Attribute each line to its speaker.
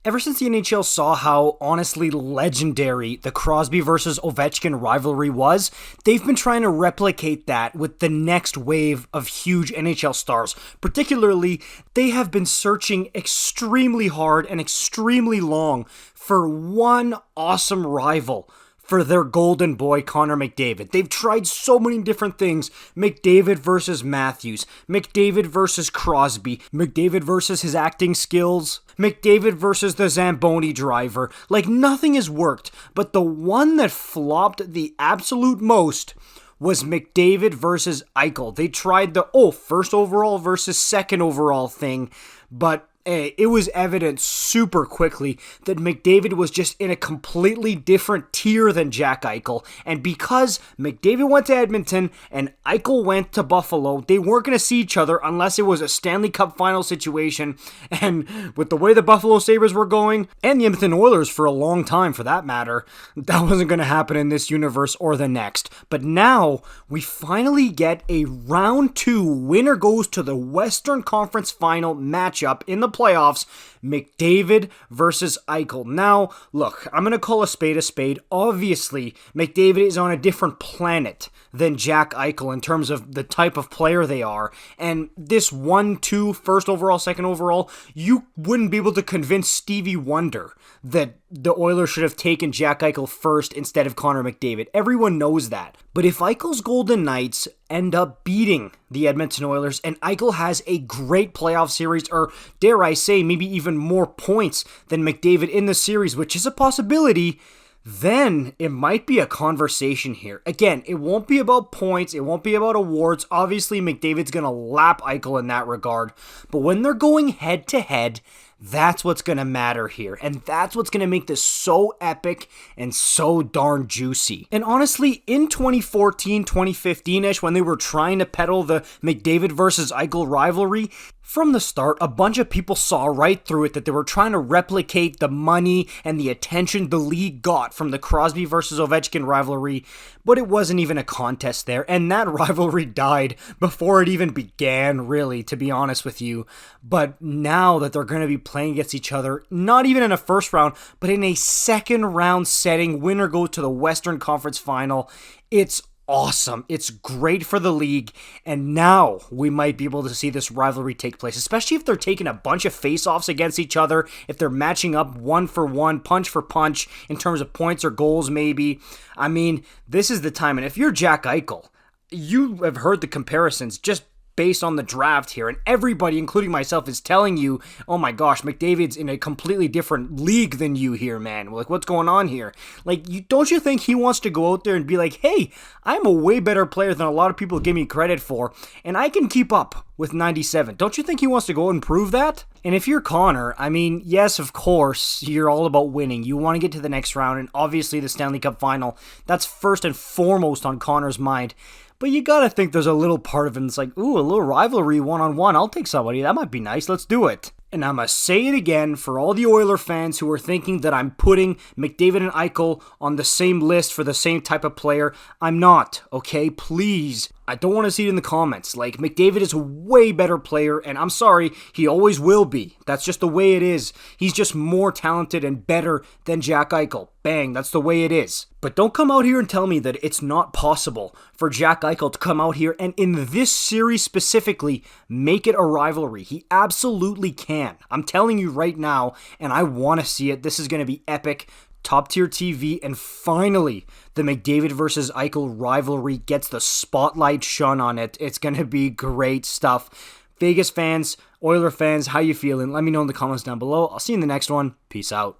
Speaker 1: Ever since the NHL saw how honestly legendary the Crosby versus Ovechkin rivalry was, they've been trying to replicate that with the next wave of huge NHL stars. Particularly, they have been searching extremely hard and extremely long for one awesome rival for their golden boy, Connor McDavid. They've tried so many different things. McDavid versus Matthews. McDavid versus Crosby. McDavid versus his acting skills. McDavid versus the Zamboni driver. Like, nothing has worked. But the one that flopped the absolute most was McDavid versus Eichel. They tried the, first overall versus second overall thing, but it was evident super quickly that McDavid was just in a completely different tier than Jack Eichel. And because McDavid went to Edmonton and Eichel went to Buffalo, they weren't going to see each other unless it was a Stanley Cup final situation. And with the way the Buffalo Sabres were going, and the Edmonton Oilers for a long time for that matter, that wasn't going to happen in this universe or the next. But now we finally get a round 2 winner goes to the Western Conference final matchup in the playoffs, McDavid versus Eichel. Now, look, I'm going to call a spade a spade. Obviously, McDavid is on a different planet than Jack Eichel in terms of the type of player they are. And this 1-2, first overall, second overall, you wouldn't be able to convince Stevie Wonder that the Oilers should have taken Jack Eichel first instead of Connor McDavid. Everyone knows that. But if Eichel's Golden Knights end up beating the Edmonton Oilers and Eichel has a great playoff series, or dare I say maybe even more points than McDavid in the series, which is a possibility, then it might be a conversation here. Again, it won't be about points, it won't be about awards. Obviously, McDavid's going to lap Eichel in that regard. But when they're going head to head, that's what's going to matter here. And that's what's going to make this so epic and so darn juicy. And honestly, in 2014, 2015-ish, when they were trying to peddle the McDavid versus Eichel rivalry, from the start, a bunch of people saw right through it that they were trying to replicate the money and the attention the league got from the Crosby versus Ovechkin rivalry, but it wasn't even a contest there, and that rivalry died before it even began, really, to be honest with you. But now that they're going to be playing against each other, not even in a first round, but in a second round setting, winner goes to the Western Conference Final. It's awesome. It's great for the league, and now we might be able to see this rivalry take place, especially if they're taking a bunch of face-offs against each other, if they're matching up one for one, punch for punch, in terms of points or goals maybe. I mean, this is the time, and if you're Jack Eichel, you have heard the comparisons just based on the draft here, and everybody, including myself, is telling you, oh my gosh, McDavid's in a completely different league than you here, man. Like, what's going on here? Like, don't you think he wants to go out there and be like, hey, I'm a way better player than a lot of people give me credit for, and I can keep up with 97. Don't you think he wants to go and prove that? And if you're Connor, I mean, yes, of course, you're all about winning. You want to get to the next round, and obviously the Stanley Cup final, that's first and foremost on Connor's mind. But you gotta think there's a little part of him that's like, ooh, a little rivalry one-on-one. I'll take somebody. That might be nice. Let's do it. And I'm going to say it again for all the Oiler fans who are thinking that I'm putting McDavid and Eichel on the same list for the same type of player. I'm not, okay? Please. I don't want to see it in the comments. Like, McDavid is a way better player, and I'm sorry, he always will be. That's just the way it is. He's just more talented and better than Jack Eichel. Bang, that's the way it is. But don't come out here and tell me that it's not possible for Jack Eichel to come out here and in this series specifically, make it a rivalry. He absolutely can. I'm telling you right now, and I want to see it. This is going to be epic. Top tier TV, and finally, the McDavid versus Eichel rivalry gets the spotlight shone on it. It's going to be great stuff. Vegas fans, Oiler fans, how you feeling? Let me know in the comments down below. I'll see you in the next one. Peace out.